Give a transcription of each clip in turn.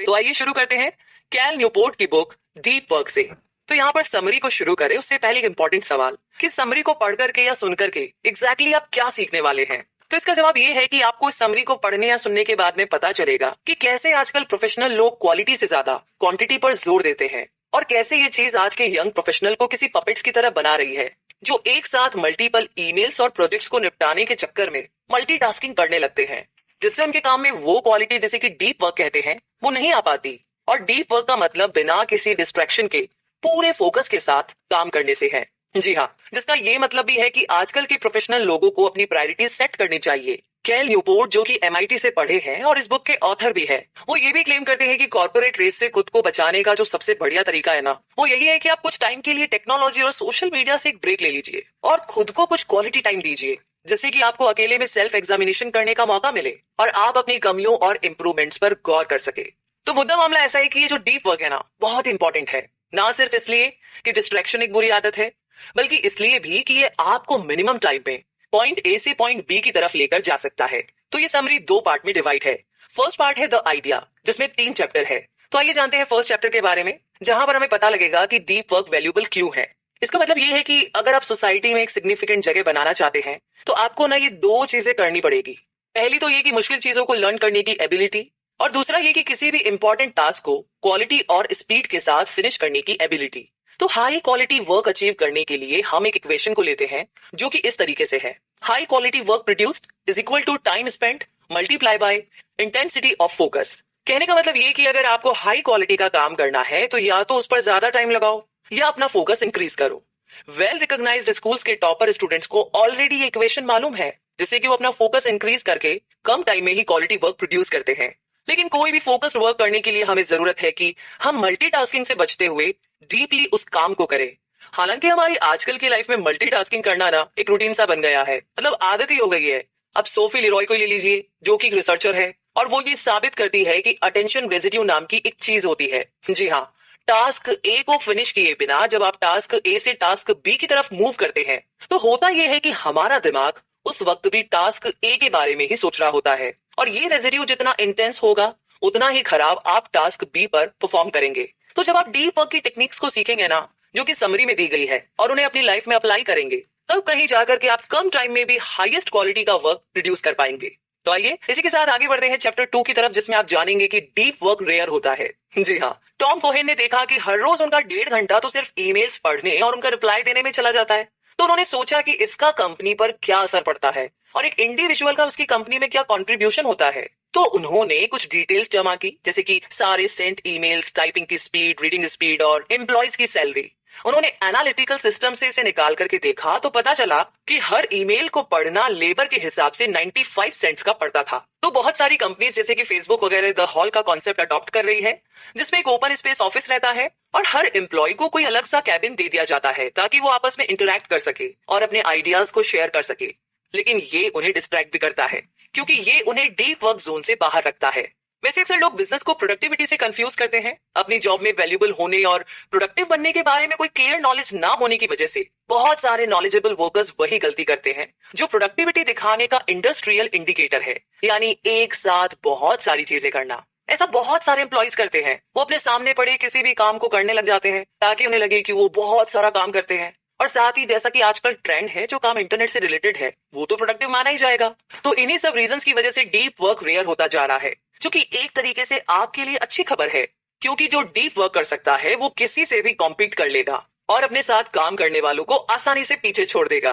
तो आइए शुरू करते हैं कैल न्यूपोर्ट की बुक डीप वर्क से। तो यहाँ पर समरी को शुरू करें उससे पहले एक इंपॉर्टेंट सवाल कि समरी को पढ़ करके या सुन करके एग्जैक्टली आप क्या सीखने वाले हैं। तो इसका जवाब ये है कि आपको इस समरी को पढ़ने या सुनने के बाद में पता चलेगा कि कैसे आजकल प्रोफेशनल लोग क्वालिटी से ज्यादा क्वांटिटी पर जोर देते हैं और कैसे ये चीज आज के यंग प्रोफेशनल को किसी पपेट्स की तरह बना रही है जो एक साथ मल्टीपल ईमेल्स और प्रोजेक्ट्स को निपटाने के चक्कर में मल्टीटास्किंग करने लगते हैं, जिससे उनके काम में वो क्वालिटी जिसे कि डीप वर्क कहते हैं वो नहीं आ पाती। और डीप वर्क का मतलब बिना किसी डिस्ट्रैक्शन के पूरे फोकस के साथ काम करने से है। जी हाँ, जिसका ये मतलब भी है कि आजकल के प्रोफेशनल लोगों को अपनी प्रायोरिटीज सेट करनी चाहिए। कैल न्यूपोर्ट जो कि MIT से पढ़े हैं और इस बुक के ऑथर भी है, वो ये भी क्लेम करते हैं कि कॉर्पोरेट रेस से खुद को बचाने का जो सबसे बढ़िया तरीका है ना, वो यही है कि आप कुछ टाइम के लिए टेक्नोलॉजी और सोशल मीडिया से एक ब्रेक ले लीजिए और खुद को कुछ क्वालिटी टाइम दीजिए, जैसे कि आपको अकेले में सेल्फ एग्जामिनेशन करने का मौका मिले और आप अपनी कमियों और इम्प्रूवमेंट्स पर गौर कर सके। तो मुद्दा मामला ऐसा है कि ये जो डीप वर्क है ना, बहुत इंपॉर्टेंट है, ना सिर्फ इसलिए कि डिस्ट्रैक्शन एक बुरी आदत है, बल्कि इसलिए भी कि ये आपको मिनिमम टाइम में पॉइंट A से पॉइंट B की तरफ लेकर जा सकता है। तो ये समरी 2 पार्ट में डिवाइड है। फर्स्ट पार्ट है द आइडिया, जिसमें 3 चैप्टर है। तो आइए जानते हैं फर्स्ट चैप्टर के बारे में, जहां पर हमें पता लगेगा कि डीप वर्क वैल्यूएबल क्यों है। इसका मतलब ये है कि अगर आप सोसाइटी में एक सिग्निफिकेंट जगह बनाना चाहते हैं तो आपको ना ये 2 चीजें करनी पड़ेगी। पहली तो ये कि मुश्किल चीजों को लर्न करने की एबिलिटी, और दूसरा ये कि किसी भी इंपॉर्टेंट टास्क को क्वालिटी और स्पीड के साथ फिनिश करने की एबिलिटी। तो हाई क्वालिटी वर्क अचीव करने के लिए हम एक इक्वेशन को लेते हैं जो कि इस तरीके से है, high quality work produced is equal to time spent multiply by intensity of focus. कहने का मतलब ये कि अगर आपको हाई क्वालिटी का काम करना है तो या तो उस पर ज्यादा टाइम लगाओ या अपना फोकस इंक्रीज करो। वेल रिकॉग्नाइज्ड स्कूल्स के टॉपर स्टूडेंट्स को ऑलरेडी ये इक्वेशन मालूम है, जिससे कि वो अपना फोकस इंक्रीज करके कम टाइम में ही क्वालिटी वर्क प्रोड्यूस करते हैं। लेकिन कोई भी फोकस्ड वर्क करने के लिए हमें जरूरत है कि हम मल्टीटास्किंग से बचते हुए डीपली उस काम को करें। हालांकि हमारी आजकल की लाइफ में मल्टीटास्किंग करना ना एक रूटीन सा बन गया है, मतलब आदत ही हो गई है। अब सोफी लिरॉय को ले लीजिए, जो कि रिसर्चर है और वो ये साबित करती है कि अटेंशन रेजिड्यू नाम की एक चीज होती है। जी हाँ, टास्क A को फिनिश किए बिना जब आप टास्क A से टास्क B की तरफ मूव करते हैं तो होता यह है कि हमारा दिमाग उस वक्त भी टास्क A के बारे में ही सोच रहा होता है, और ये रेजिड्यू जितना इंटेंस होगा उतना ही खराब आप टास्क B पर परफॉर्म करेंगे। तो जब आप डीप वर्क की टेक्निक्स को सीखेंगे ना, जो कि समरी में दी गई है, और उन्हें अपनी लाइफ में अप्लाई करेंगे, तब कहीं जाकर के आप कम टाइम में भी हाईएस्ट क्वालिटी का वर्क प्रोड्यूस कर पाएंगे। तो आइए इसी के साथ आगे बढ़ते हैं चैप्टर 2 की तरफ, जिसमें आप जानेंगे कि डीप वर्क रेयर होता है। जी हाँ, टॉम कोहेन ने देखा कि हर रोज उनका 1.5 घंटा तो सिर्फ ईमेल्स पढ़ने और उनका रिप्लाई देने में चला जाता है। तो उन्होंने सोचा कि इसका कंपनी पर क्या असर पड़ता है और एक इंडिविजुअल का उसकी कंपनी में क्या कंट्रीब्यूशन होता है। तो उन्होंने कुछ डिटेल्स जमा की, जैसे कि सारे सेंट ईमेल्स, टाइपिंग की स्पीड, रीडिंग स्पीड और एम्प्लॉयज की सैलरी। उन्होंने एनालिटिकल सिस्टम से इसे निकाल करके देखा तो पता चला कि हर ईमेल को पढ़ना लेबर के हिसाब से 95 सेंट्स का पड़ता था। तो बहुत सारी कंपनीज जैसे कि फेसबुक वगैरह द हॉल का कॉन्सेप्ट अडॉप्ट कर रही है, जिसमें एक ओपन स्पेस ऑफिस रहता है और हर एम्प्लॉय को कोई अलग सा कैबिन दे दिया जाता है ताकि वो आपस में इंटरैक्ट कर सके और अपने आइडियाज को शेयर कर सके। लेकिन ये उन्हें डिस्ट्रैक्ट भी करता है क्योंकि ये उन्हें डीप वर्क जोन से बाहर रखता है। वैसे अक्सर लोग बिजनेस को प्रोडक्टिविटी से कंफ्यूज करते हैं। अपनी जॉब में वैल्यूएबल होने और प्रोडक्टिव बनने के बारे में कोई क्लियर नॉलेज ना होने की वजह से बहुत सारे नॉलेजेबल वर्कर्स वही गलती करते हैं जो प्रोडक्टिविटी दिखाने का इंडस्ट्रियल इंडिकेटर है, यानी एक साथ बहुत सारी चीजें करना। ऐसा बहुत सारे एम्प्लॉयज करते हैं, वो अपने सामने पड़े किसी भी काम को करने लग जाते हैं ताकि उन्हें लगे कि वो बहुत सारा काम करते हैं, और साथ ही जैसा कि आजकल ट्रेंड है जो काम इंटरनेट से रिलेटेड है वो तो प्रोडक्टिव माना ही जाएगा। तो इन्हीं सब रीजंस की वजह से डीप वर्क रेयर होता जा रहा है, जो कि एक तरीके से आपके लिए अच्छी खबर है, क्योंकि जो डीप वर्क कर सकता है वो किसी से भी कॉम्पीट कर लेगा और अपने साथ काम करने वालों को आसानी से पीछे छोड़ देगा।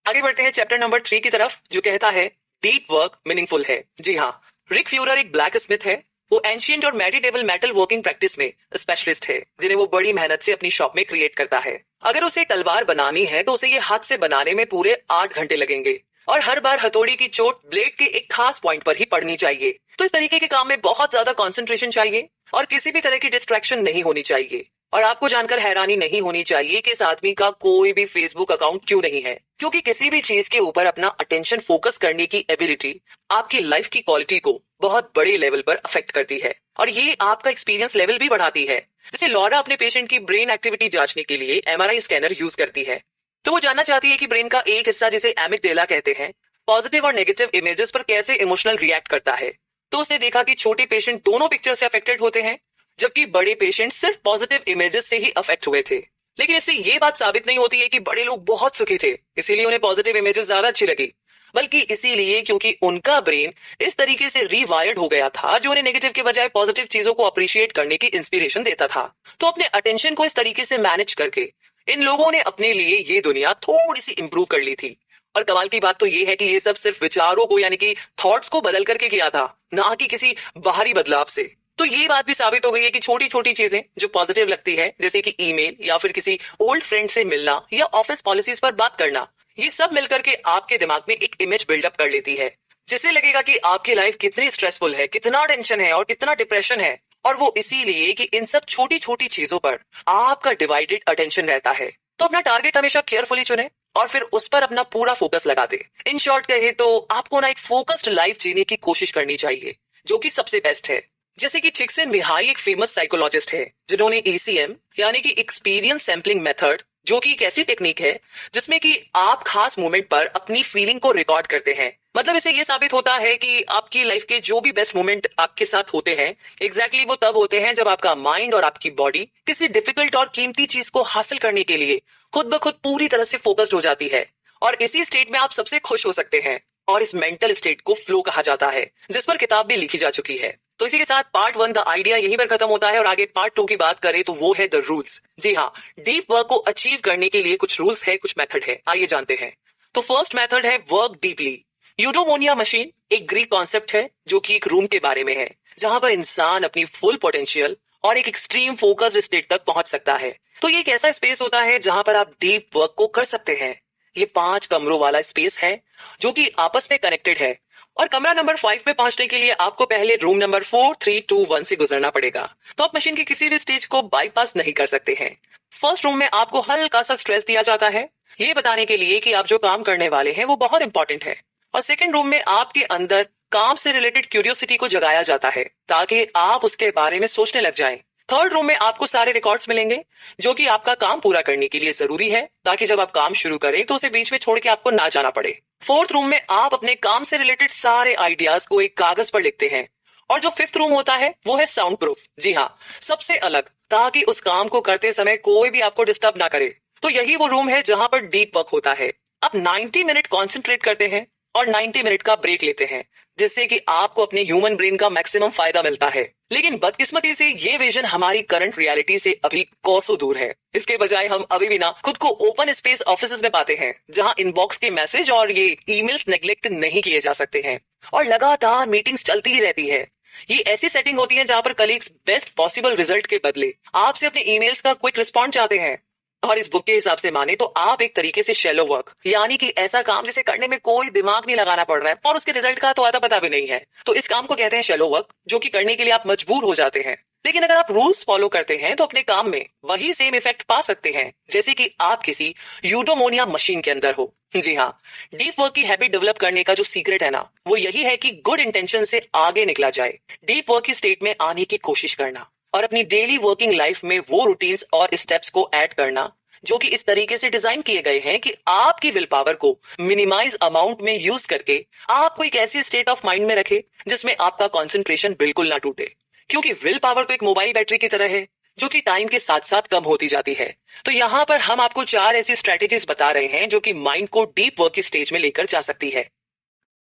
आगे बढ़ते हैं चैप्टर नंबर 3 की तरफ, जो कहता है डीप वर्क मीनिंगफुल है। जी हाँ, रिक फ्यूरर एक ब्लैक स्मिथ है। वो एंशिएंट और मेडिटेबल मेटल वर्किंग प्रैक्टिस में स्पेशलिस्ट है, जिन्हें वो बड़ी मेहनत से अपनी शॉप में क्रिएट करता है। अगर उसे तलवार बनानी है तो उसे ये हाथ से बनाने में पूरे 8 घंटे लगेंगे और हर बार हथौड़ी की चोट ब्लेड के एक खास पॉइंट पर ही पड़नी चाहिए। तो इस तरीके के काम में बहुत ज्यादा कंसंट्रेशन चाहिए और किसी भी तरह की डिस्ट्रैक्शन नहीं होनी चाहिए। और आपको जानकर हैरानी नहीं होनी चाहिए कि इस आदमी का कोई भी फेसबुक अकाउंट क्यों नहीं है, क्योंकि किसी भी चीज के ऊपर अपना अटेंशन फोकस करने की एबिलिटी आपकी लाइफ की क्वालिटी को बहुत बड़े लेवल पर अफेक्ट करती है और ये आपका एक्सपीरियंस लेवल भी बढ़ाती है। जैसे लॉरा अपने पेशेंट की ब्रेन एक्टिविटी जांचने के लिए MRI स्कैनर यूज करती है, तो वो जानना चाहती है कि ब्रेन का एक हिस्सा जिसे एमिगडेला कहते हैं पॉजिटिव और नेगेटिव इमेजेस पर कैसे इमोशनल रिएक्ट करता है। तो उसने देखा कि छोटे पेशेंट दोनों पिक्चर से अफेक्टेड होते हैं, जबकि बड़े पेशेंट सिर्फ पॉजिटिव इमेजेस से ही अफेक्ट हुए थे। लेकिन इससे ये बात साबित नहीं होती है कि बड़े लोग बहुत सुखी थे इसीलिए उन्हें पॉजिटिव इमेजेस ज्यादा अच्छी लगी, बल्कि इसीलिए क्योंकि उनका ब्रेन इस तरीके से रीवायर्ड हो गया था जो उन्हें नेगेटिव के बजाय पॉजिटिव चीजों को अप्रिशिएट करने की इंस्पिरेशन देता था। तो अपने अटेंशन को इस तरीके से मैनेज करके इन लोगों ने अपने लिए ये दुनिया थोड़ी सी इंप्रूव कर ली थी। और कमाल की बात तो ये है कि ये सब सिर्फ विचारों को यानी कि थॉट्स को बदल करके किया था, ना कि किसी बाहरी बदलाव से। तो ये बात भी साबित हो गई है कि छोटी छोटी चीजें जो पॉजिटिव लगती है, जैसे कि ईमेल या फिर किसी ओल्ड फ्रेंड से मिलना या ऑफिस पॉलिसीज पर बात करना, ये सब मिलकर के आपके दिमाग में एक इमेज बिल्डअप कर लेती है, जिससे लगेगा कि आपकी लाइफ कितनी स्ट्रेसफुल है, कितना टेंशन है और कितना डिप्रेशन है। और वो इसीलिए कि इन सब छोटी छोटी चीजों पर आपका डिवाइडेड अटेंशन रहता है। तो अपना टारगेट हमेशा केयरफुली चुने और फिर उस पर अपना पूरा फोकस लगा दे। इन शॉर्ट कहे तो आपको ना एक फोकस्ड लाइफ जीने की कोशिश करनी चाहिए, जो कि सबसे बेस्ट है। जैसे कि चिक्सिन-मिहाई एक फेमस साइकोलॉजिस्ट है जिन्होंने ECM यानी कि एक्सपीरियंस सैम्पलिंग मेथड, जो कि एक ऐसी टेक्निक है जिसमें कि आप खास मोमेंट पर अपनी फीलिंग को रिकॉर्ड करते हैं। मतलब इससे ये साबित होता है कि आपकी लाइफ के जो भी बेस्ट मोमेंट आपके साथ होते हैं, एग्जैक्टली वो तब होते हैं जब आपका माइंड और आपकी बॉडी किसी डिफिकल्ट और कीमती चीज को हासिल करने के लिए खुद ब खुद पूरी तरह से फोकस्ड हो जाती है। और इसी स्टेट में आप सबसे खुश हो सकते हैं। और इस मेंटल स्टेट को फ्लो कहा जाता है, जिस पर किताब भी लिखी जा चुकी है। तो इसी के साथ पार्ट 1 द आइडिया यहीं पर खत्म होता है और आगे पार्ट 2 की बात करें तो वो है द रूल्स। जी हाँ, डीप वर्क को अचीव करने के लिए कुछ रूल्स है, कुछ मेथड है, आइए जानते हैं। तो फर्स्ट मेथड है वर्क डीपली। यूडोमोनिया मशीन एक ग्रीक कॉन्सेप्ट है जो कि एक रूम के बारे में है, जहां पर इंसान अपनी फुल पोटेंशियल और एक एक्सट्रीम फोकस्ड स्टेट तक पहुंच सकता है। तो ये एक ऐसा स्पेस होता है जहां पर आप डीप वर्क को कर सकते हैं। ये 5 कमरों वाला स्पेस है जो कि आपस में कनेक्टेड है। और कमरा नंबर 5 में पहुंचने के लिए आपको पहले रूम नंबर 4, 3, 2, 1 से गुजरना पड़ेगा। तो आप मशीन के किसी भी स्टेज को बाईपास नहीं कर सकते हैं। फर्स्ट रूम में आपको हल्का सा स्ट्रेस दिया जाता है, ये बताने के लिए कि आप जो काम करने वाले हैं वो बहुत इंपॉर्टेंट है। और सेकंड रूम में आपके अंदर काम से रिलेटेड क्यूरियोसिटी को जगाया जाता है ताकि आप उसके बारे में सोचने लग जाएं। थर्ड रूम में आपको सारे रिकॉर्ड्स मिलेंगे जो कि आपका काम पूरा करने के लिए जरूरी है, ताकि जब आप काम शुरू करें तो उसे बीच में छोड़ के आपको ना जाना पड़े। फोर्थ रूम में आप अपने काम से रिलेटेड सारे आइडियाज को एक कागज पर लिखते हैं। और जो फिफ्थ रूम होता है वो है साउंड प्रूफ। जी हाँ, सबसे अलग, ताकि उस काम को करते समय कोई भी आपको डिस्टर्ब ना करे। तो यही वो रूम है जहां पर डीप वर्क होता है। आप 90 मिनट कॉन्सेंट्रेट करते हैं और 90 मिनट का ब्रेक लेते हैं, जिससे कि आपको अपने ह्यूमन ब्रेन का मैक्सिमम फायदा मिलता है। लेकिन बदकिस्मती से ये विजन हमारी करंट रियलिटी से अभी कोसों दूर है। इसके बजाय हम अभी भी ना खुद को ओपन स्पेस ऑफिसेज में पाते हैं, जहां इनबॉक्स के मैसेज और ये ईमेल्स नेग्लेक्ट नहीं किए जा सकते हैं और लगातार मीटिंग्स चलती ही रहती है। ये ऐसी सेटिंग होती है जहां पर कलीग्स बेस्ट पॉसिबल रिजल्ट के बदले आपसे अपने ईमेल्स का क्विक रिस्पॉन्ड चाहते हैं। और इस बुक के हिसाब से माने तो आप एक तरीके से शैलो वर्क, यानी कि ऐसा काम जिसे करने में कोई दिमाग नहीं लगाना पड़ रहा है और उसके रिजल्ट का तो आता पता भी नहीं है, तो इस काम को कहते हैं शैलो वर्क, जो कि करने के लिए आप मजबूर हो जाते हैं। लेकिन अगर आप रूल्स फॉलो करते हैं तो अपने काम में वही सेम इफेक्ट पा सकते हैं जैसे कि आप किसी यूडोमोनिया मशीन के अंदर हो। जी हाँ, डीप वर्क की हैबिट डेवलप करने का जो सीक्रेट है ना, वो यही है कि गुड इंटेंशन से आगे निकला जाए, डीप वर्क की स्टेट में आने की कोशिश करना और अपनी डेली वर्किंग लाइफ में वो रूटीन्स और स्टेप्स को ऐड करना जो कि इस तरीके से डिजाइन किए गए हैं कि आपकी विल पावर को मिनिमाइज अमाउंट में यूज करके आपको एक ऐसी स्टेट ऑफ माइंड में रखे जिसमें आपका कंसंट्रेशन बिल्कुल ना टूटे। क्योंकि विल पावर तो एक मोबाइल बैटरी की तरह है जो कि टाइम के साथ साथ कम होती जाती है। तो यहाँ पर हम आपको 4 ऐसी स्ट्रेटेजीज बता रहे हैं जो कि माइंड को डीप वर्क की स्टेज में लेकर जा सकती है।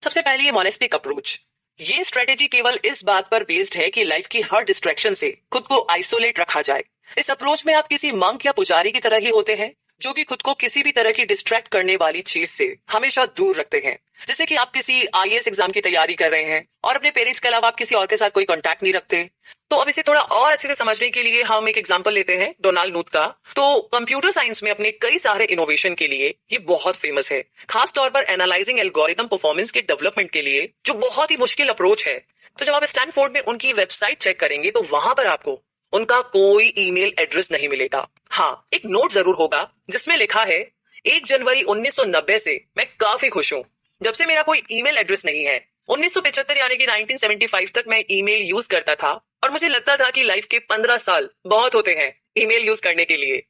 सबसे पहले ये मोनेस्टिक अप्रोच। ये स्ट्रेटेजी केवल इस बात पर बेस्ड है कि लाइफ की हर डिस्ट्रैक्शन से खुद को आइसोलेट रखा जाए। इस अप्रोच में आप किसी मंक या पुजारी की तरह ही होते हैं जो कि खुद को किसी भी तरह की डिस्ट्रैक्ट करने वाली चीज से हमेशा दूर रखते हैं। जैसे कि आप किसी IAS एग्जाम की तैयारी कर रहे हैं और अपने पेरेंट्स के अलावा आप किसी और के साथ कोई कांटेक्ट नहीं रखते। तो अब इसे थोड़ा और अच्छे से समझने के लिए हम एक एग्जांपल लेते हैं डोनाल्ड नूथ का। तो कंप्यूटर साइंस में अपने कई सारे इनोवेशन के लिए ये बहुत फेमस है, खास तौर पर एनालाइजिंग एल्गोरिथम परफॉर्मेंस के डेवलपमेंट के लिए, जो बहुत ही मुश्किल अप्रोच है। तो जब आप स्टैनफोर्ड में उनकी वेबसाइट चेक करेंगे तो वहां पर आपको उनका कोई ईमेल एड्रेस नहीं मिलेगा। हाँ, एक नोट जरूर होगा जिसमें लिखा है 1 जनवरी 1990 से मैं काफी खुश हूँ, जब से मेरा कोई ईमेल एड्रेस नहीं है। 1975 यानी कि 1975 तक मैं ईमेल यूज करता था और मुझे लगता था कि लाइफ के 15 साल बहुत होते हैं ईमेल यूज करने के लिए।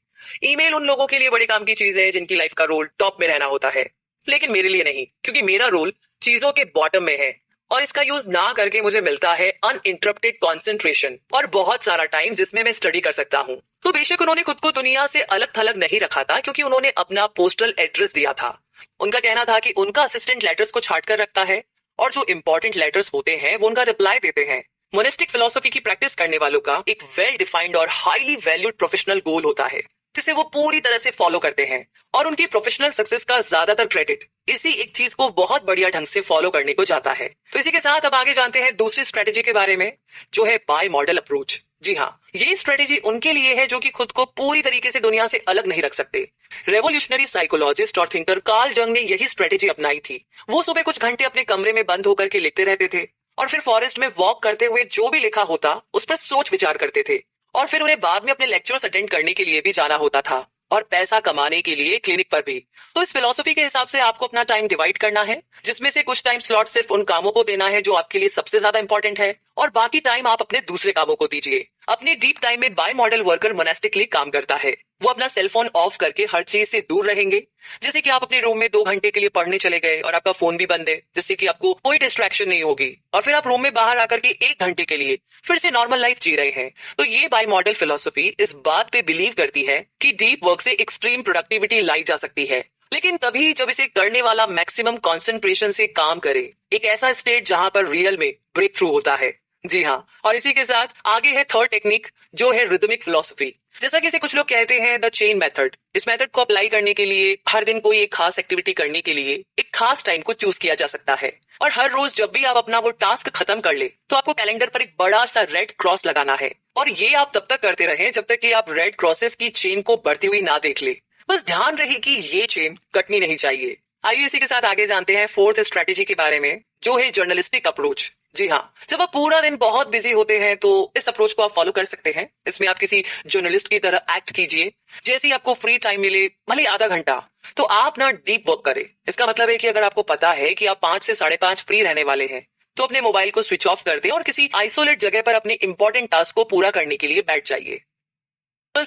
ईमेल उन लोगों के लिए बड़े काम की चीज है जिनकी लाइफ का रोल टॉप में रहना होता है, लेकिन मेरे लिए नहीं, क्योंकि मेरा रोल चीजों के बॉटम में है और इसका यूज ना करके मुझे मिलता है अनइंटरप्टेड कंसंट्रेशन और बहुत सारा टाइम जिसमें मैं स्टडी कर सकता हूँ। तो बेशक उन्होंने खुद को दुनिया से अलग थलग नहीं रखा था, क्योंकि उन्होंने अपना पोस्टल एड्रेस दिया था। उनका कहना था कि उनका असिस्टेंट लेटर्स को छाट कर रखता है और जो इंपॉर्टेंट लेटर्स होते हैं वो उनका रिप्लाई देते हैं। मोनेस्टिक फिलोसफी की प्रैक्टिस करने वालों का एक वेल डिफाइंड और हाईली वैल्यूड प्रोफेशनल गोल होता है, जिसे वो पूरी तरह से फॉलो करते हैं, और उनकी प्रोफेशनल सक्सेस का ज्यादातर क्रेडिट इसी एक चीज को बहुत बढ़िया ढंग से फॉलो करने को जाता है। तो इसी के साथ अब आगे जानते हैं दूसरी स्ट्रेटेजी के बारे में, जो है बाय मॉडल अप्रोच। जी हाँ, ये स्ट्रेटेजी उनके लिए है जो कि खुद को पूरी तरीके से दुनिया से अलग नहीं रख सकते। रेवोल्यूशनरी साइकोलॉजिस्ट और थिंकर कार्ल जंग ने यही स्ट्रेटेजी अपनाई थी। वो सुबह कुछ घंटे अपने कमरे में बंद होकर के लिखते रहते थे और फिर फॉरेस्ट में वॉक करते हुए जो भी लिखा होता उस पर सोच विचार करते थे, और फिर उन्हें बाद में अपने लेक्चर्स अटेंड करने के लिए भी जाना होता था, और पैसा कमाने के लिए क्लिनिक पर भी। तो इस फिलॉसफी के हिसाब से आपको अपना टाइम डिवाइड करना है, जिसमें से कुछ टाइम स्लॉट सिर्फ उन कामों को देना है जो आपके लिए सबसे ज्यादा इंपॉर्टेंट है, और बाकी टाइम आप अपने दूसरे कामों को दीजिए। अपने डीप टाइम में बाय मॉडल वर्कर मोनास्टिकली काम करता है। वो अपना सेलफोन ऑफ करके हर चीज से दूर रहेंगे, जैसे कि आप अपने रूम में 2 घंटे के लिए पढ़ने चले गए और आपका फोन भी बंद है, जिससे कि आपको कोई डिस्ट्रैक्शन नहीं होगी, और फिर आप रूम में बाहर आकर के 1 घंटे के लिए फिर से नॉर्मल लाइफ जी रहे हैं। तो ये बाय मॉडल फिलोसफी इस बात पे बिलीव करती है कि डीप वर्क से एक्सट्रीम प्रोडक्टिविटी लाई जा सकती है, लेकिन तभी जब इसे करने वाला मैक्सिमम कंसंट्रेशन से काम करे, एक ऐसा स्टेट जहां पर रियल में ब्रेक थ्रू होता है। जी हाँ, और इसी के साथ आगे है थर्ड टेक्निक, जो है रिदमिक फिलोसफी। जैसा कि इसे कुछ लोग कहते हैं द चेन मेथड। इस मेथड को अप्लाई करने के लिए हर दिन कोई एक खास एक्टिविटी करने के लिए एक खास टाइम को चूज किया जा सकता है, और हर रोज जब भी आप अपना वो टास्क खत्म कर ले तो आपको कैलेंडर पर एक बड़ा सा रेड क्रॉस लगाना है, और ये आप तब तक करते रहें जब तक कि आप रेड क्रॉसेस की चेन को बढ़ती हुई ना देख ले। बस ध्यान रहे कि ये चेन कटनी नहीं चाहिए। आइए इसी के साथ आगे जानते हैं फोर्थ स्ट्रेटेजी के बारे में, जो है जर्नलिस्टिक अप्रोच। जी हाँ, जब आप पूरा दिन बहुत बिजी होते हैं तो इस अप्रोच को आप फॉलो कर सकते हैं। इसमें आप किसी जर्नलिस्ट की तरह एक्ट कीजिए। जैसे ही आपको फ्री टाइम मिले, भले आधा घंटा, तो आप ना डीप वर्क करें। इसका मतलब है कि अगर आपको पता है कि आप 5 से 5:30 फ्री रहने वाले हैं, तो अपने मोबाइल को स्विच ऑफ कर दें और किसी आइसोलेट जगह पर अपने इंपॉर्टेंट टास्क को पूरा करने के लिए बैठ जाइए।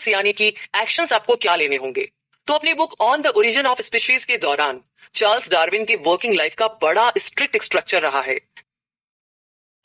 यानी कि एक्शंस आपको क्या लेने होंगे। तो अपनी book on the origin of species के दौरान चार्ल्स डार्विन की वर्किंग लाइफ का बड़ा स्ट्रिक्ट स्ट्रक्चर रहा है।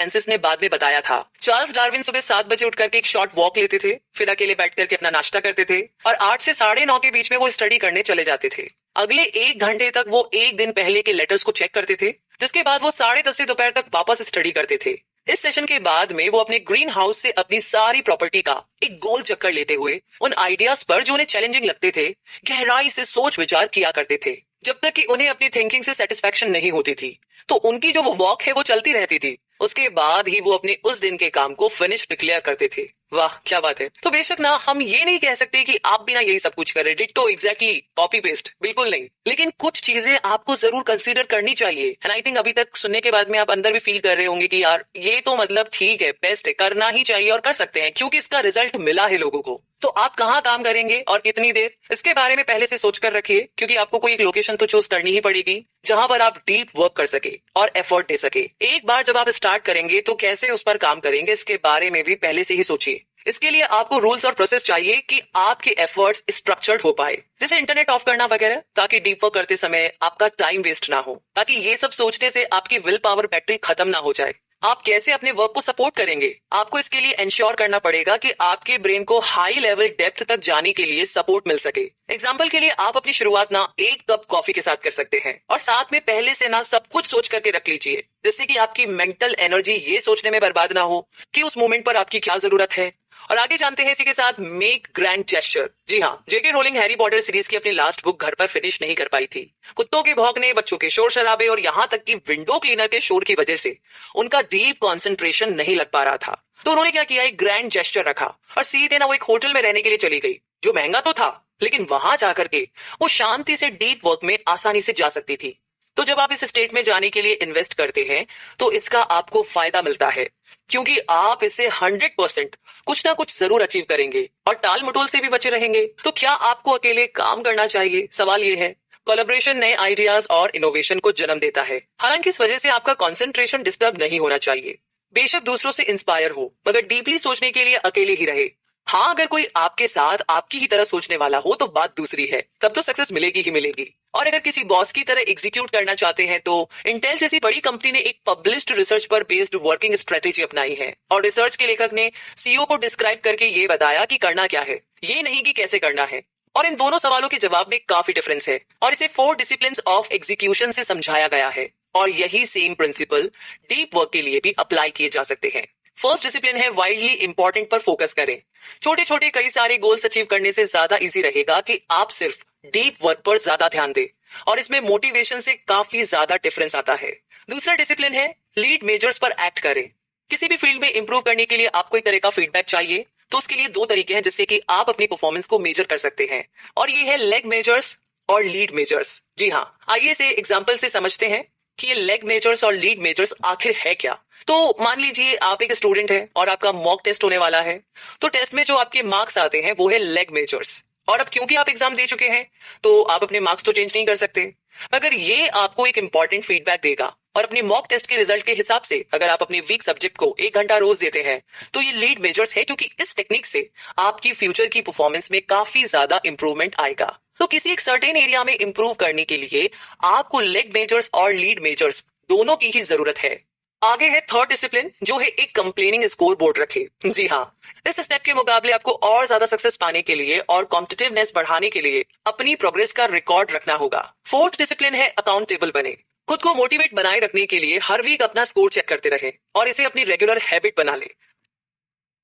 फ्रांसिस ने बाद में बताया था, चार्ल्स डार्विन सुबह 7 बजे उठ करके एक शॉर्ट वॉक लेते थे, फिर अकेले बैठ करके अपना नाश्ता करते थे, और 8 से 9:30 के बीच में वो स्टडी करने चले जाते थे। अगले 1 घंटे तक वो एक दिन पहले के लेटर्स को चेक करते थे, जिसके बाद वो 10:30 से दोपहर तक वापस स्टडी करते थे। इस सेशन के बाद में वो अपने ग्रीन हाउस से अपनी सारी प्रॉपर्टी का एक गोल चक्कर लेते हुए उन आइडियाज पर जो उन्हें चैलेंजिंग लगते थे गहराई से सोच विचार किया करते थे, जब तक कि उन्हें अपनी थिंकिंग से सेटिस्फेक्शन नहीं होती थी। तो उनकी जो वो वॉक है वो चलती रहती थी। उसके बाद ही वो अपने उस दिन के काम को फिनिश डिक्लेयर करते थे। वाह क्या बात है। तो बेशक ना हम ये नहीं कह सकते कि आप भी ना यही सब कुछ करें, डिट्टो एग्जैक्टली कॉपी पेस्ट, बिल्कुल नहीं, लेकिन कुछ चीजें आपको जरूर कंसीडर करनी चाहिए। एंड आई थिंक अभी तक सुनने के बाद में आप अंदर भी फील कर रहे होंगे कि यार ये तो मतलब ठीक है, बेस्ट है, करना ही चाहिए और कर सकते हैं, क्योंकि इसका रिजल्ट मिला है लोगों को। तो आप कहाँ काम करेंगे और कितनी देर, इसके बारे में पहले से सोच कर रखिए, क्योंकि आपको कोई एक लोकेशन तो चूज करनी ही पड़ेगी जहां पर आप डीप वर्क कर सके और एफर्ट दे सके। एक बार जब आप स्टार्ट करेंगे तो कैसे उस पर काम करेंगे, इसके बारे में भी पहले से ही सोचिए। इसके लिए आपको रूल्स और प्रोसेस चाहिए कि आपके एफर्ट्स स्ट्रक्चर्ड हो पाए, जैसे इंटरनेट ऑफ करना वगैरह, ताकि डीप वर्क करते समय आपका टाइम वेस्ट ना हो, ताकि ये सब सोचने से आपकी विल पावर बैटरी खत्म ना हो जाए। आप कैसे अपने वर्क को सपोर्ट करेंगे, आपको इसके लिए इंश्योर करना पड़ेगा कि आपके ब्रेन को हाई लेवल डेप्थ तक जाने के लिए सपोर्ट मिल सके। एग्जाम्पल के लिए आप अपनी शुरुआत ना 1 कप कॉफी के साथ कर सकते हैं, और साथ में पहले से ना सब कुछ सोच करके रख लीजिए, जिससे कि आपकी मेंटल एनर्जी ये सोचने में बर्बाद ना हो कि उस मोमेंट पर आपकी क्या जरूरत है। और आगे जानते हैं इसी के साथ मेक ग्रैंड जेस्चर। जी हाँ, JK Rowling Harry Potter series की अपनी लास्ट बुक घर पर फिनिश नहीं कर पाई थी। कुत्तों के भौंकने, बच्चों के शोर शराबे और यहाँ तक कि विंडो क्लीनर के शोर की वजह से उनका डीप कंसंट्रेशन नहीं लग पा रहा था। तो उन्होंने क्या किया, एक ग्रैंड जेस्चर रखा और सीधे ना वो एक होटल में रहने के लिए चली गई, जो महंगा तो था, लेकिन वहां जाकर के वो शांति से डीप वर्क में आसानी से जा सकती थी। तो जब आप इस स्टेट में जाने के लिए इन्वेस्ट करते हैं तो इसका आपको फायदा मिलता है, क्योंकि आप इससे 100% कुछ ना कुछ जरूर अचीव करेंगे और टाल मटोल से भी बचे रहेंगे। तो क्या आपको अकेले काम करना चाहिए, सवाल ये है। कोलैबोरेशन नए आइडियाज और इनोवेशन को जन्म देता है, हालांकि इस वजह से आपका कंसंट्रेशन डिस्टर्ब नहीं होना चाहिए। बेशक दूसरों से इंस्पायर हो, मगर डीपली सोचने के लिए अकेले ही रहे। हाँ, अगर कोई आपके साथ आपकी ही तरह सोचने वाला हो तो बात दूसरी है, तब तो सक्सेस मिलेगी ही मिलेगी। और अगर किसी बॉस की तरह एग्जीक्यूट करना चाहते हैं तो इंटेल जैसी बड़ी कंपनी ने एक पब्लिश्ड रिसर्च पर बेस्ड वर्किंग स्ट्रेटेजी अपनाई है और रिसर्च के लेखक ने सीईओ को डिस्क्राइब करके ये बताया कि करना क्या है, ये नहीं कि कैसे करना है। और इन दोनों सवालों के जवाब में काफी डिफरेंस है और इसे 4 डिसिप्लिन्स ऑफ एग्जीक्यूशन से समझाया गया है और यही सेम प्रिंसिपल डीप वर्क के लिए भी अप्लाई किए जा सकते हैं। फर्स्ट डिसिप्लिन है वाइडली इंपॉर्टेंट पर फोकस करें। छोटे छोटे कई सारे गोल्स अचीव करने से ज्यादा इजी रहेगा कि आप सिर्फ डीप वर्क पर ज्यादा ध्यान दें और इसमें मोटिवेशन से काफी ज्यादा डिफरेंस आता है। दूसरा डिसिप्लिन है लीड मेजर्स पर एक्ट करें। किसी भी फील्ड में इंप्रूव करने के लिए आपको एक तरह का फीडबैक चाहिए तो उसके लिए 2 तरीके हैं जिससे कि आप अपनी परफॉर्मेंस को मेजर कर सकते हैं और ये है लेग मेजर्स और लीड मेजर्स। जी हाँ, आइए इसे एग्जाम्पल से समझते हैं कि ये लेग मेजर्स और लीड मेजर्स आखिर है क्या। तो मान लीजिए आप एक स्टूडेंट है और आपका मॉक टेस्ट होने वाला है, तो टेस्ट में जो आपके मार्क्स आते हैं वो है लेग मेजर्स। और अब क्योंकि आप एग्जाम दे चुके हैं तो आप अपने मार्क्स तो चेंज नहीं कर सकते, मगर ये आपको एक इंपॉर्टेंट फीडबैक देगा और अपने मॉक टेस्ट के रिजल्ट के हिसाब से अगर आप अपने वीक सब्जेक्ट को 1 घंटा रोज देते हैं तो ये लीड मेजर्स है, क्योंकि इस टेक्निक से आपकी फ्यूचर की परफॉर्मेंस में काफी ज्यादा इंप्रूवमेंट आएगा। तो किसी एक सर्टेन एरिया में इंप्रूव करने के लिए आपको लेग मेजर्स और लीड मेजर्स दोनों की ही जरूरत है। आगे है थर्ड डिसिप्लिन जो है एक कंप्लेनिंग स्कोर बोर्ड रखे। जी हाँ, इस स्टेप के मुकाबले आपको और ज्यादा सक्सेस पाने के लिए और कॉम्पिटिटिवनेस बढ़ाने के लिए अपनी प्रोग्रेस का रिकॉर्ड रखना होगा। फोर्थ डिसिप्लिन है अकाउंटेबल बने। खुद को मोटिवेट बनाए रखने के लिए हर वीक अपना स्कोर चेक करते रहे और इसे अपनी रेगुलर हैबिट बना ले।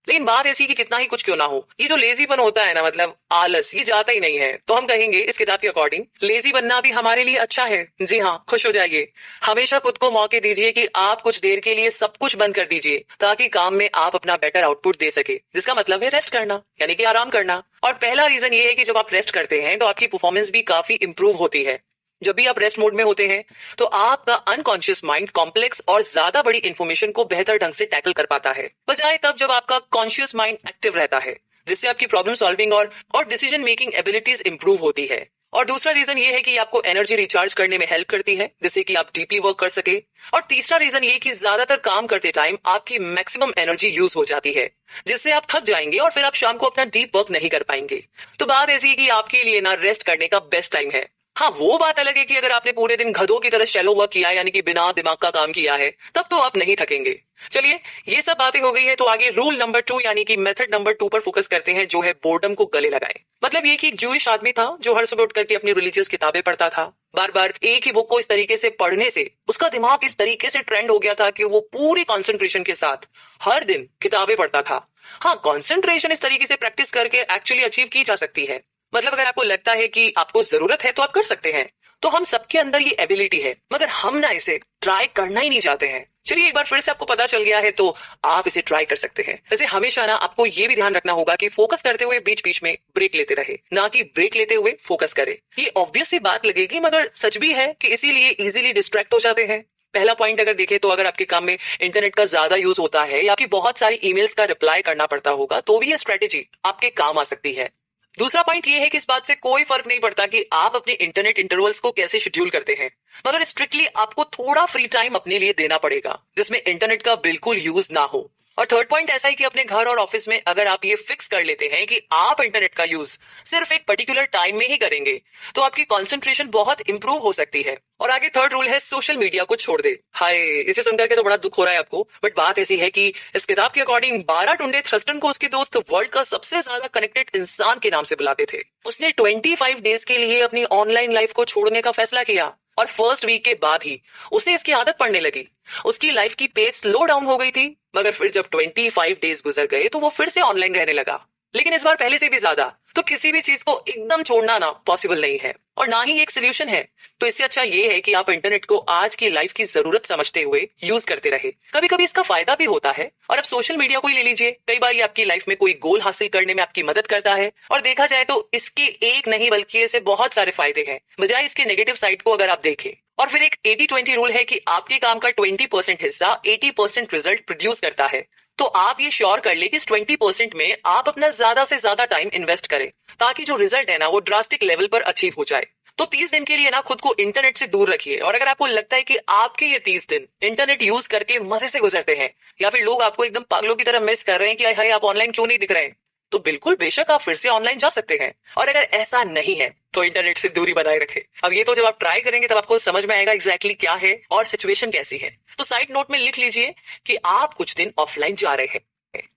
लेकिन बात ऐसी कि कितना ही कुछ क्यों ना हो, ये जो लेजीपन होता है ना, मतलब आलस, ये जाता ही नहीं है। तो हम कहेंगे इस किताब के अकॉर्डिंग लेजी बनना भी हमारे लिए अच्छा है। जी हाँ, खुश हो जाइए। हमेशा खुद को मौके दीजिए कि आप कुछ देर के लिए सब कुछ बंद कर दीजिए ताकि काम में आप अपना बेटर आउटपुट दे सके, जिसका मतलब है रेस्ट करना, यानी कि आराम करना। और पहला रीजन ये है कि जब आप रेस्ट करते हैं तो आपकी परफॉर्मेंस भी काफी इंप्रूव होती है। जब भी आप रेस्ट मोड में होते हैं तो आपका अनकॉन्शियस माइंड कॉम्प्लेक्स और ज्यादा बड़ी इंफॉर्मेशन को बेहतर ढंग से टैकल कर पाता है, बजाय तब जब आपका कॉन्शियस माइंड एक्टिव रहता है, जिससे आपकी प्रॉब्लम सॉल्विंग और डिसीजन मेकिंग एबिलिटीज इंप्रूव होती है। और दूसरा रीजन ये है कि आपको एनर्जी रिचार्ज करने में हेल्प करती है, जिससे कि आप डीपली वर्क कर सके। और तीसरा रीजन ये कि ज्यादातर काम करते टाइम आपकी मैक्सिमम एनर्जी यूज हो जाती है, जिससे आप थक जाएंगे और फिर आप शाम को अपना डीप वर्क नहीं कर पाएंगे। तो बात ऐसी है कि आपके लिए ना रेस्ट करने का बेस्ट टाइम है। हाँ, वो बात अलग है कि अगर आपने पूरे दिन गधों की तरह शैलो वर्क किया है, यानी कि बिना दिमाग का काम किया है, तब तो आप नहीं थकेंगे। चलिए, ये सब बातें हो गई है तो आगे रूल नंबर 2 यानी कि मेथड नंबर 2 पर फोकस करते हैं, जो है बोर्डम को गले लगाए। मतलब ये कि एक जूइश आदमी था जो हर सुबह उठ करके अपनी रिलीजियस किताबें पढ़ता था। बार बार एक ही बुक को इस तरीके से पढ़ने से उसका दिमाग इस तरीके से ट्रेंड हो गया था कि वो पूरी कॉन्सेंट्रेशन के साथ हर दिन किताबें पढ़ता था। हाँ, कॉन्सेंट्रेशन इस तरीके से प्रैक्टिस करके एक्चुअली अचीव की जा सकती है। मतलब अगर आपको लगता है कि आपको जरूरत है तो आप कर सकते हैं। तो हम सबके अंदर ये एबिलिटी है, मगर हम ना इसे ट्राई करना ही नहीं चाहते हैं। चलिए, एक बार फिर से आपको पता चल गया है तो आप इसे ट्राई कर सकते हैं। वैसे हमेशा ना आपको ये भी ध्यान रखना होगा कि फोकस करते हुए बीच बीच में ब्रेक लेते रहे, ना कि ब्रेक लेते हुए फोकस करे। ये ऑब्वियस सी बात लगेगी, मगर सच भी है कि इसीलिए इजीली डिस्ट्रैक्ट हो जाते हैं। पहला पॉइंट अगर देखें तो अगर आपके काम में इंटरनेट का ज्यादा यूज होता है या आपकी बहुत सारी ईमेल्स का रिप्लाई करना पड़ता होगा तो भी ये स्ट्रेटेजी आपके काम आ सकती है। दूसरा पॉइंट ये है कि इस बात से कोई फर्क नहीं पड़ता कि आप अपने इंटरनेट इंटरवल्स को कैसे शेड्यूल करते हैं, मगर स्ट्रिक्टली आपको थोड़ा फ्री टाइम अपने लिए देना पड़ेगा जिसमें इंटरनेट का बिल्कुल यूज ना हो। और थर्ड पॉइंट ऐसा है कि अपने घर और ऑफिस में अगर आप ये फिक्स कर लेते हैं कि आप इंटरनेट का यूज सिर्फ एक पर्टिकुलर टाइम में ही करेंगे तो आपकी कंसंट्रेशन बहुत इंप्रूव हो सकती है। और आगे थर्ड रूल है सोशल मीडिया को छोड़ दे। हाय, इसे सुनकर के तो बड़ा दुख हो रहा है आपको, बट बात ऐसी है कि इस किताब के अकॉर्डिंग 12 टुंडे थ्रस्टन को उसके दोस्त वर्ल्ड का सबसे ज्यादा कनेक्टेड इंसान के नाम से बुलाते थे। उसने 25 डेज के लिए अपनी ऑनलाइन लाइफ को छोड़ने का फैसला किया और फर्स्ट वीक के बाद ही उसे इसकी आदत पड़ने लगी। उसकी लाइफ की पेस स्लो डाउन हो गई थी, मगर फिर जब 25 डेज गुजर गए तो वो फिर से ऑनलाइन रहने लगा, लेकिन इस बार पहले से भी ज्यादा। तो किसी भी चीज को एकदम छोड़ना ना पॉसिबल नहीं है और ना ही एक सोल्यूशन है। तो इससे अच्छा ये है कि आप इंटरनेट को आज की लाइफ की जरूरत समझते हुए यूज करते रहे। कभी कभी इसका फायदा भी होता है। और अब सोशल मीडिया को ही ले लीजिए, कई बार ये आपकी लाइफ में कोई गोल हासिल करने में आपकी मदद करता है और देखा जाए तो इसके एक नहीं बल्कि ऐसे बहुत सारे फायदे हैं, बजाय इसके नेगेटिव साइड को अगर आप देखें। और फिर एक 80-20 रूल है कि आपके काम का 20% हिस्सा 80% रिजल्ट प्रोड्यूस करता है। तो आप ये श्योर कर ले कि इस 20% में आप अपना ज्यादा से ज्यादा टाइम इन्वेस्ट करें ताकि जो रिजल्ट है ना वो ड्रास्टिक लेवल पर अचीव हो जाए। तो 30 दिन के लिए ना खुद को इंटरनेट से दूर रखिए। और अगर आपको लगता है कि आपके ये 30 दिन इंटरनेट यूज करके मजे से गुजरते हैं या फिर लोग आपको एकदम पागलों की तरह मिस कर रहे हैं कि हाय आप ऑनलाइन क्यों नहीं दिख रहे हैं, तो बिल्कुल बेशक आप फिर से ऑनलाइन जा सकते हैं। और अगर ऐसा नहीं है तो इंटरनेट से दूरी बनाए रखें। अब ये तो जब आप ट्राई करेंगे तब आपको समझ में आएगा एग्जैक्टली क्या है और सिचुएशन कैसी है। तो साइड नोट में लिख लीजिए कि आप कुछ दिन ऑफलाइन जा रहे हैं।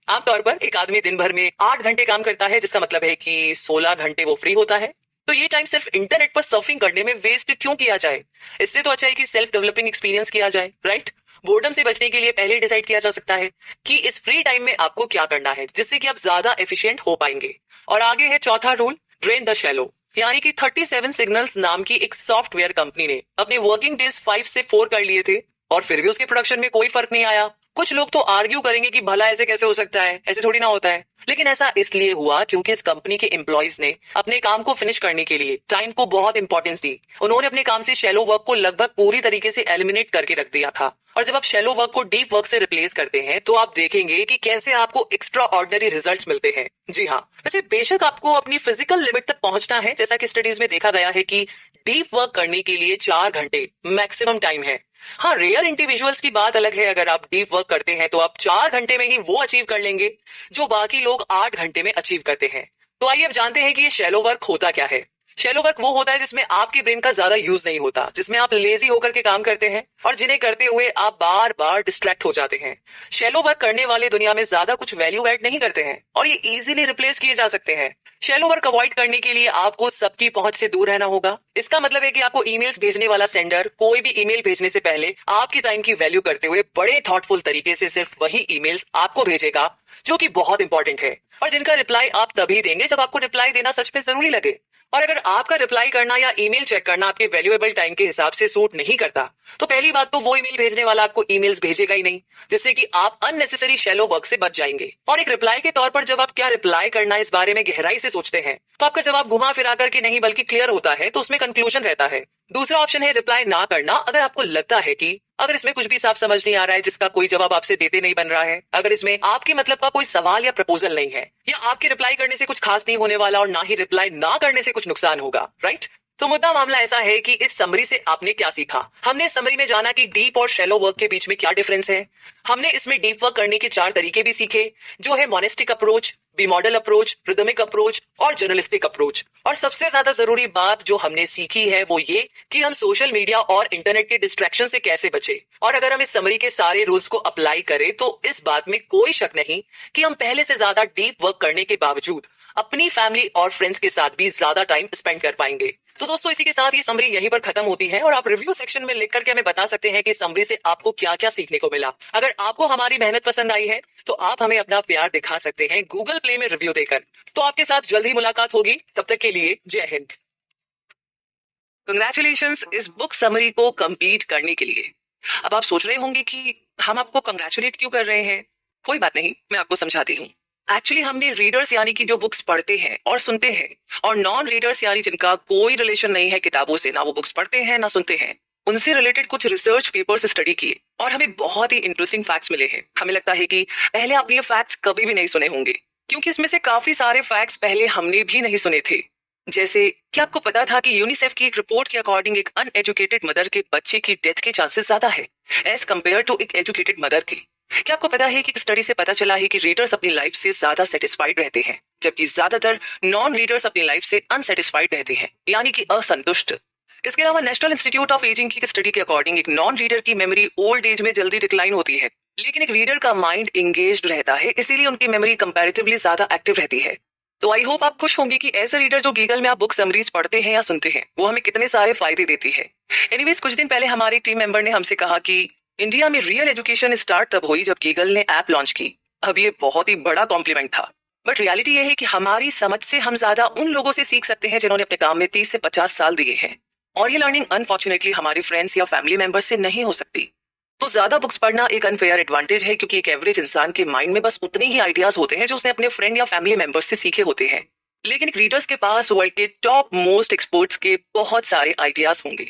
आमतौर पर एक आदमी दिन भर में 8 घंटे काम करता है, जिसका मतलब है कि 16 घंटे वो फ्री होता है। तो ये टाइम सिर्फ इंटरनेट पर सर्फिंग करने में वेस्ट क्यों किया जाए? इससे तो अच्छा है कि सेल्फ डेवलपिंग एक्सपीरियंस किया जाए, राइट? बोर्डम से बचने के लिए पहले डिसाइड किया जा सकता है कि इस फ्री टाइम में आपको क्या करना है, जिससे कि आप ज्यादा एफिशिएंट हो पाएंगे। और आगे है चौथा रूल, ड्रेन द शैलो। यानी कि 37 सिग्नल्स नाम की एक सॉफ्टवेयर कंपनी ने अपने वर्किंग डेज 5 से 4 कर लिए थे और फिर भी उसके प्रोडक्शन में कोई फर्क नहीं आया। कुछ लोग तो आर्ग्यू करेंगे कि भला ऐसे कैसे हो सकता है, ऐसे थोड़ी ना होता है। लेकिन ऐसा इसलिए हुआ क्योंकि इस कंपनी के एम्प्लॉइज ने अपने काम को फिनिश करने के लिए टाइम को बहुत इंपॉर्टेंस दी। उन्होंने अपने काम से शैलो वर्क को लगभग पूरी तरीके से एलिमिनेट करके रख दिया था। और जब आप शैलो वर्क को डीप वर्क से रिप्लेस करते हैं तो आप देखेंगे कि कैसे आपको एक्स्ट्रा ऑर्डिनरी रिजल्ट्स मिलते हैं। जी हाँ, वैसे बेशक आपको अपनी फिजिकल लिमिट तक पहुंचना है। जैसा कि स्टडीज में देखा गया है कि डीप वर्क करने के लिए 4 घंटे मैक्सिमम टाइम है। हाँ, रेयर इंडिविजुअल्स की बात अलग है। अगर आप डीप वर्क करते हैं तो आप 4 घंटे में ही वो अचीव कर लेंगे जो बाकी लोग 8 घंटे में अचीव करते हैं। तो आइए अब जानते हैं कि ये शैलो वर्क होता क्या है। शैलो वर्क वो होता है जिसमें आपके ब्रेन का ज्यादा यूज नहीं होता, जिसमें आप लेजी होकर के काम करते हैं और जिन्हें करते हुए आप बार बार डिस्ट्रैक्ट हो जाते हैं। शैलो वर्क करने वाले दुनिया में ज्यादा कुछ वैल्यू ऐड नहीं करते हैं और ये इजीली रिप्लेस किए जा सकते हैं। शैलो वर्क अवॉइड करने के लिए आपको सबकी पहुंच से दूर रहना होगा। इसका मतलब है कि आपको ईमेल्स भेजने वाला सेंडर कोई भी ईमेल भेजने से पहले आपकी टाइम की वैल्यू करते हुए बड़े थॉटफुल तरीके से सिर्फ वही ईमेल्स आपको भेजेगा जो कि बहुत इंपॉर्टेंट है और जिनका रिप्लाई आप तभी देंगे जब आपको रिप्लाई देना सच में जरूरी लगे। और अगर आपका रिप्लाई करना या ईमेल चेक करना आपके वैल्यूएबल टाइम के हिसाब से सूट नहीं करता तो पहली बात तो वो ईमेल भेजने वाला आपको ईमेल्स भेजेगा ही नहीं, जिससे कि आप अननेसेसरी शैलो वर्क से बच जाएंगे। और एक रिप्लाई के तौर पर जब आप क्या रिप्लाई करना इस बारे में गहराई से सोचते हैं तो आपका जवाब घुमा फिरा करके नहीं बल्कि क्लियर होता है, तो उसमें कंक्लूजन रहता है। दूसरा ऑप्शन है रिप्लाई ना करना। अगर आपको लगता है कि अगर इसमें कुछ भी साफ समझ नहीं आ रहा है, जिसका कोई जवाब आपसे देते नहीं बन रहा है, अगर इसमें आपके मतलब का कोई सवाल या प्रपोजल नहीं है, या आपके रिप्लाई करने से कुछ खास नहीं होने वाला और ना ही रिप्लाई ना करने से कुछ नुकसान होगा, राइट? तो मुद्दा मामला ऐसा है कि इस समरी से आपने क्या सीखा। हमने समरी में जाना कि डीप और शैलो वर्क के बीच में क्या डिफरेंस है। हमने इसमें डीप वर्क करने के 4 तरीके भी सीखे, जो है monastic approach, bimodal approach, rhythmic approach और जर्नलिस्टिक अप्रोच। और सबसे ज्यादा जरूरी बात जो हमने सीखी है वो ये कि हम सोशल मीडिया और इंटरनेट के डिस्ट्रैक्शन से कैसे बचे। और अगर हम इस समरी के सारे रूल्स को अप्लाई करें तो इस बात में कोई शक नहीं कि हम पहले से ज्यादा डीप वर्क करने के बावजूद अपनी फैमिली और फ्रेंड्स के साथ भी ज्यादा टाइम स्पेंड कर पाएंगे। तो दोस्तों, इसी के साथ ये समरी यहीं पर खत्म होती है और आप रिव्यू सेक्शन में लिख करके हमें बता सकते हैं कि समरी से आपको क्या क्या सीखने को मिला। अगर आपको हमारी मेहनत पसंद आई है तो आप हमें अपना प्यार दिखा सकते हैं गूगल प्ले में रिव्यू देकर। तो आपके साथ जल्द ही मुलाकात होगी, तब तक के लिए जय हिंद। कंग्रेचुलेशंस इस बुक समरी को कंप्लीट करने के लिए। अब आप सोच रहे होंगे कि हम आपको कंग्रेचुलेट क्यों कर रहे हैं। कोई बात नहीं, मैं आपको समझाती हूँ। एक्चुअली हमने रीडर्स यानी कि जो बुक्स पढ़ते हैं और सुनते हैं, और नॉन रीडर्स यानी जिनका कोई रिलेशन नहीं है किताबों से, ना वो बुक्स पढ़ते हैं ना सुनते हैं, उनसे रिलेटेड कुछ रिसर्च पेपर्स स्टडी किए और हमें बहुत ही इंटरेस्टिंग फैक्ट्स मिले हैं। हमें लगता है कि पहले आपने ये फैक्ट्स कभी भी नहीं सुने होंगे, क्योंकि इसमें से काफी सारे फैक्ट्स पहले हमने भी नहीं सुने थे। जैसे क्या आपको पता था कि यूनिसेफ की एक रिपोर्ट के अकॉर्डिंग एक अनएजुकेटेड मदर के बच्चे की डेथ के चांसेस ज्यादा है एज कम्पेयर टू एक एजुकेटेड मदर के। क्या आपको पता है कि स्टडी से पता चला है कि रीडर्स अपनी लाइफ से ज्यादा सेटिस्फाइड रहते हैं, जबकि ज्यादातर नॉन रीडर्स अपनी लाइफ से अनसेटिस्फाइड रहते हैं, यानी कि असंतुष्ट। इसके अलावा नेशनल इंस्टीट्यूट ऑफ एजिंग की स्टडी के अकॉर्डिंग एक नॉन रीडर की मेमोरी ओल्ड एज में जल्दी डिक्लाइन होती है, लेकिन एक रीडर का माइंड एंगेज्ड रहता है, इसीलिए उनकी मेमोरी कंपैरेटिवली ज्यादा एक्टिव रहती है। तो आई होप आप खुश होंगे कि एज अ रीडर जो गीगल में आप बुक समरीज पढ़ते हैं या सुनते हैं वो हमें कितने सारे फायदे देती है। एनीवेज, कुछ दिन पहले हमारे एक टीम मेंबर ने हमसे कहा कि इंडिया में रियल एजुकेशन स्टार्ट तब हुई जब गीगल ने ऐप लॉन्च की। अब ये बहुत ही बड़ा कॉम्प्लीमेंट था, बट रियलिटी ये है कि हमारी समझ से हम ज्यादा उन लोगों से सीख सकते हैं जिन्होंने अपने काम में 30 से 50 साल दिए हैं, और ये लर्निंग अनफॉर्चुनेटली हमारे फ्रेंड्स या फैमिली मेंबर्स से नहीं हो सकती। तो ज्यादा बुक्स पढ़ना एक अनफेयर एडवांटेज है, क्योंकि एक एवरेज इंसान के माइंड में बस उतने ही आइडियाज होते हैं जो उसने अपने फ्रेंड या फैमिली मेंबर्स से सीखे होते हैं, लेकिन रीडर्स के पास वर्ल्ड के टॉप मोस्ट एक्सपर्ट्स के बहुत सारे आइडियाज होंगे।